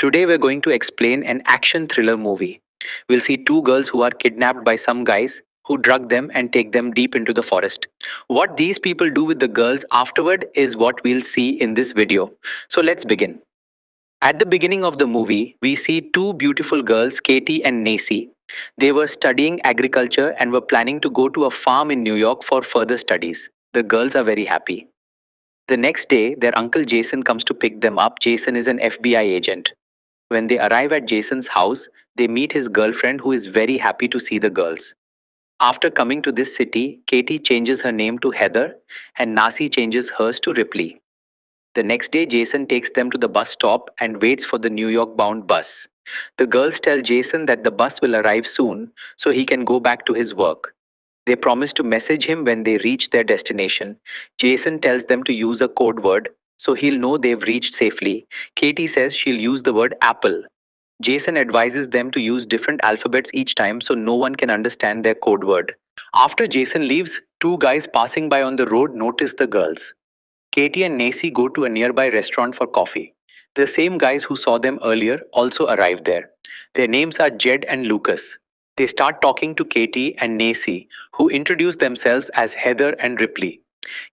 Today we're going to explain an action thriller movie. We'll see two girls who are kidnapped by some guys who drug them and take them deep into the forest. What these people do with the girls afterward is what we'll see in this video. So let's begin. At the beginning of the movie, we see two beautiful girls, Katie and Nacy. They were studying agriculture and were planning to go to a farm in New York for further studies. The girls are very happy. The next day, their uncle Jason comes to pick them up. Jason is an FBI agent. When they arrive at Jason's house, they meet his girlfriend who is very happy to see the girls. After coming to this city, Katie changes her name to Heather and Nasi changes hers to Ripley. The next day, Jason takes them to the bus stop and waits for the New York bound bus. The girls tell Jason that the bus will arrive soon so he can go back to his work. They promise to message him when they reach their destination. Jason tells them to use a code word so he'll know they've reached safely. Katie says she'll use the word apple. Jason advises them to use different alphabets each time so no one can understand their code word. After Jason leaves, two guys passing by on the road notice the girls. Katie and Nacy go to a nearby restaurant for coffee. The same guys who saw them earlier also arrive there. Their names are Jed and Lucas. They start talking to Katie and Nacy, who introduce themselves as Heather and Ripley.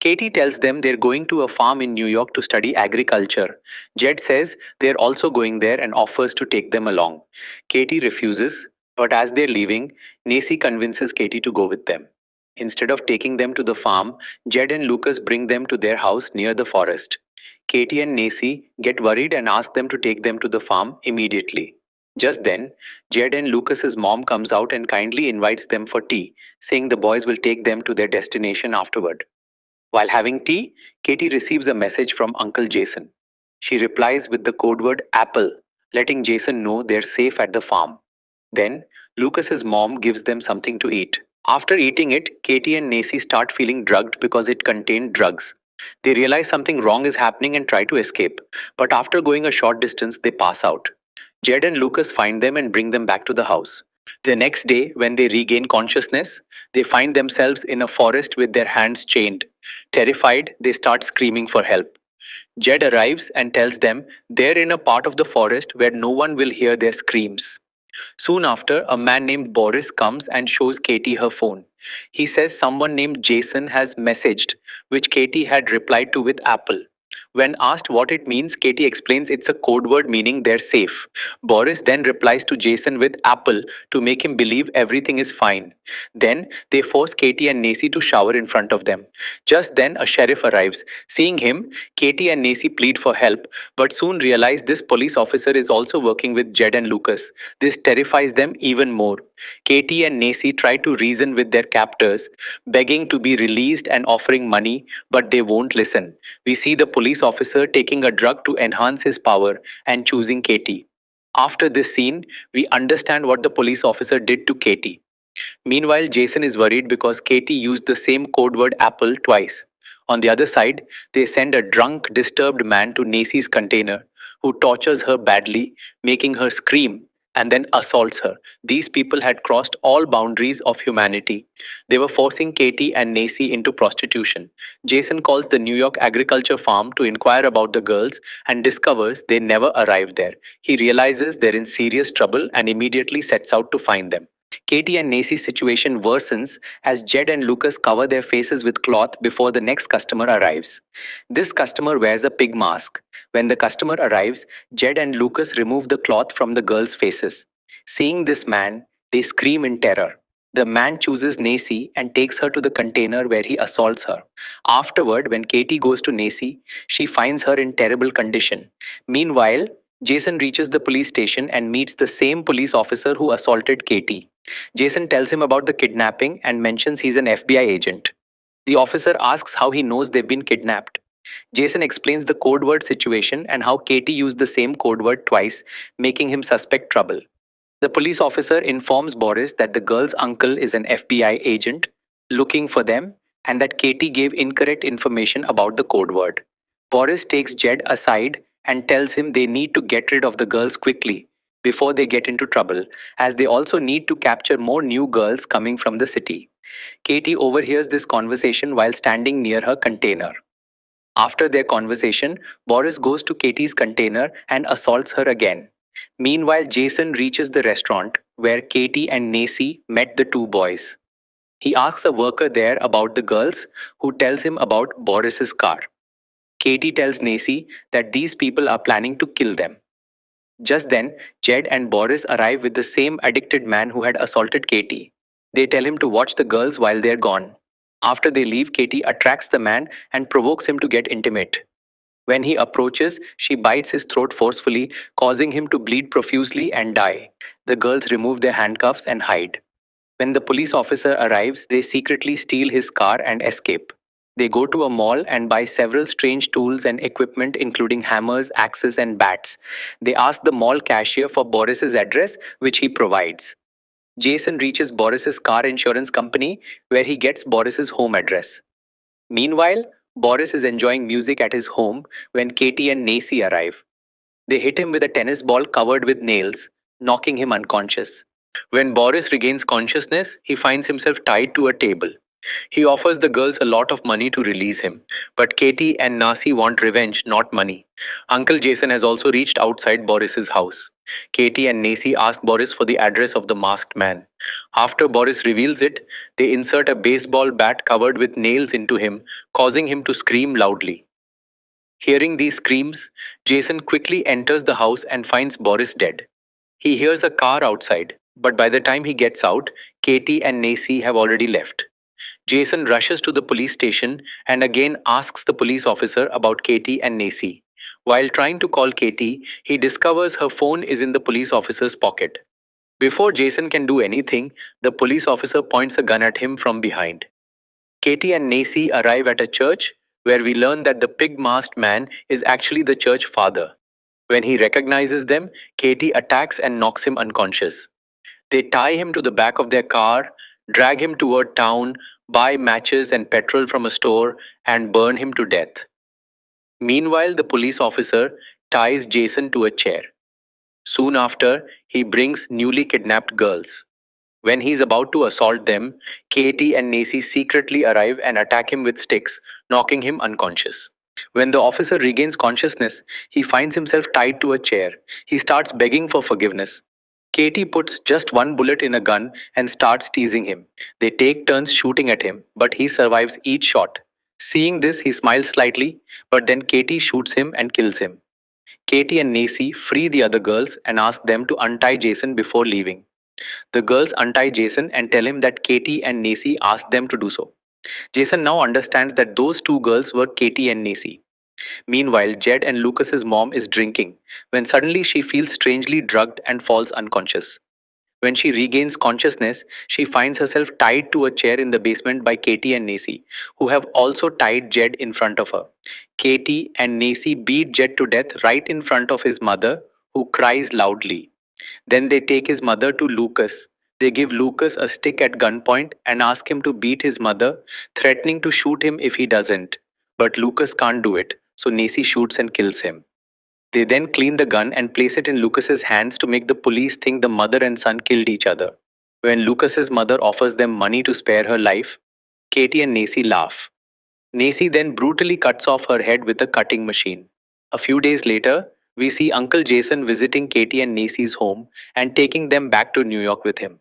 Katie tells them they're going to a farm in New York to study agriculture. Jed says they're also going there and offers to take them along. Katie refuses, but as they're leaving, Nacy convinces Katie to go with them. Instead of taking them to the farm, Jed and Lucas bring them to their house near the forest. Katie and Nacy get worried and ask them to take them to the farm immediately. Just then, Jed and Lucas's mom comes out and kindly invites them for tea, saying the boys will take them to their destination afterward. While having tea, Katie receives a message from Uncle Jason. She replies with the code word apple, letting Jason know they're safe at the farm. Then, Lucas's mom gives them something to eat. After eating it, Katie and Nacy start feeling drugged because it contained drugs. They realize something wrong is happening and try to escape, but after going a short distance, they pass out. Jed and Lucas find them and bring them back to the house. The next day, when they regain consciousness, they find themselves in a forest with their hands chained. Terrified, they start screaming for help. Jed arrives and tells them they're in a part of the forest where no one will hear their screams. Soon after, a man named Boris comes and shows Katie her phone. He says someone named Jason has messaged, which Katie had replied to with Apple. When asked what it means, Katie explains it's a code word meaning they're safe. Boris then replies to Jason with Apple to make him believe everything is fine. Then they force Katie and Nacy to shower in front of them. Just then, a sheriff arrives. Seeing him, Katie and Nacy plead for help, but soon realize this police officer is also working with Jed and Lucas. This terrifies them even more. Katie and Nacy try to reason with their captors, begging to be released and offering money, but they won't listen. We see the police officer taking a drug to enhance his power and choosing Katie. After this scene, we understand what the police officer did to Katie. Meanwhile, Jason is worried because Katie used the same code word apple twice. On the other side, they send a drunk, disturbed man to Nacy's container, who tortures her badly, making her scream, and then assaults her. These people had crossed all boundaries of humanity. They were forcing Katie and Nacy into prostitution. Jason calls the New York agriculture farm to inquire about the girls and discovers they never arrived there. He realizes they're in serious trouble and immediately sets out to find them. Katie and Nacy's situation worsens as Jed and Lucas cover their faces with cloth before the next customer arrives. This customer wears a pig mask. When the customer arrives, Jed and Lucas remove the cloth from the girls' faces. Seeing this man, they scream in terror. The man chooses Nacy and takes her to the container where he assaults her. Afterward, when Katie goes to Nacy, she finds her in terrible condition. Meanwhile, Jason reaches the police station and meets the same police officer who assaulted Katie. Jason tells him about the kidnapping and mentions he's an FBI agent. The officer asks how he knows they've been kidnapped. Jason explains the code word situation and how Katie used the same code word twice, making him suspect trouble. The police officer informs Boris that the girl's uncle is an FBI agent looking for them and that Katie gave incorrect information about the code word. Boris takes Jed aside and tells him they need to get rid of the girls quickly before they get into trouble, as they also need to capture more new girls coming from the city. Katie overhears this conversation while standing near her container. After their conversation, Boris goes to Katie's container and assaults her again. Meanwhile, Jason reaches the restaurant where Katie and Nacy met the two boys. He asks a worker there about the girls, who tells him about Boris's car. Katie tells Nacy that these people are planning to kill them. Just then, Jed and Boris arrive with the same addicted man who had assaulted Katie. They tell him to watch the girls while they're gone. After they leave, Katie attracts the man and provokes him to get intimate. When he approaches, she bites his throat forcefully, causing him to bleed profusely and die. The girls remove their handcuffs and hide. When the police officer arrives, they secretly steal his car and escape. They go to a mall and buy several strange tools and equipment, including hammers, axes, and bats. They ask the mall cashier for Boris's address, which he provides. Jason reaches Boris's car insurance company, where he gets Boris's home address. Meanwhile, Boris is enjoying music at his home when Katie and Nacy arrive. They hit him with a tennis ball covered with nails, knocking him unconscious. When Boris regains consciousness, he finds himself tied to a table. He offers the girls a lot of money to release him, but Katie and Nasi want revenge, not money. Uncle Jason has also reached outside Boris's house. Katie and Nasi ask Boris for the address of the masked man. After Boris reveals it, they insert a baseball bat covered with nails into him, causing him to scream loudly. Hearing these screams, Jason quickly enters the house and finds Boris dead. He hears a car outside, but by the time he gets out, Katie and Nacy have already left. Jason rushes to the police station and again asks the police officer about Katie and Nacy. While trying to call Katie, he discovers her phone is in the police officer's pocket. Before Jason can do anything, the police officer points a gun at him from behind. Katie and Nacy arrive at a church where we learn that the pig masked man is actually the church father. When he recognizes them, Katie attacks and knocks him unconscious. They tie him to the back of their car, drag him toward town, buy matches and petrol from a store, and burn him to death. Meanwhile, the police officer ties Jason to a chair. Soon after, he brings newly kidnapped girls. When he's about to assault them, Katie and Nacy secretly arrive and attack him with sticks, knocking him unconscious. When the officer regains consciousness, he finds himself tied to a chair. He starts begging for forgiveness. Katie puts just one bullet in a gun and starts teasing him. They take turns shooting at him, but he survives each shot. Seeing this, he smiles slightly, but then Katie shoots him and kills him. Katie and Nacy free the other girls and ask them to untie Jason before leaving. The girls untie Jason and tell him that Katie and Nacy asked them to do so. Jason now understands that those two girls were Katie and Nacy. Meanwhile, Jed and Lucas's mom is drinking when suddenly she feels strangely drugged and falls unconscious. When she regains consciousness, she finds herself tied to a chair in the basement by Katie and Nacy, who have also tied Jed in front of her. Katie and Nacy beat Jed to death right in front of his mother, who cries loudly. Then they take his mother to Lucas. They give Lucas a stick at gunpoint and ask him to beat his mother, threatening to shoot him if he doesn't. But Lucas can't do it, so Nacy shoots and kills him. They then clean the gun and place it in Lucas's hands to make the police think the mother and son killed each other. When Lucas's mother offers them money to spare her life, Katie and Nacy laugh. Nacy then brutally cuts off her head with a cutting machine. A few days later, we see Uncle Jason visiting Katie and Nacy's home and taking them back to New York with him.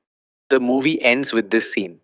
The movie ends with this scene.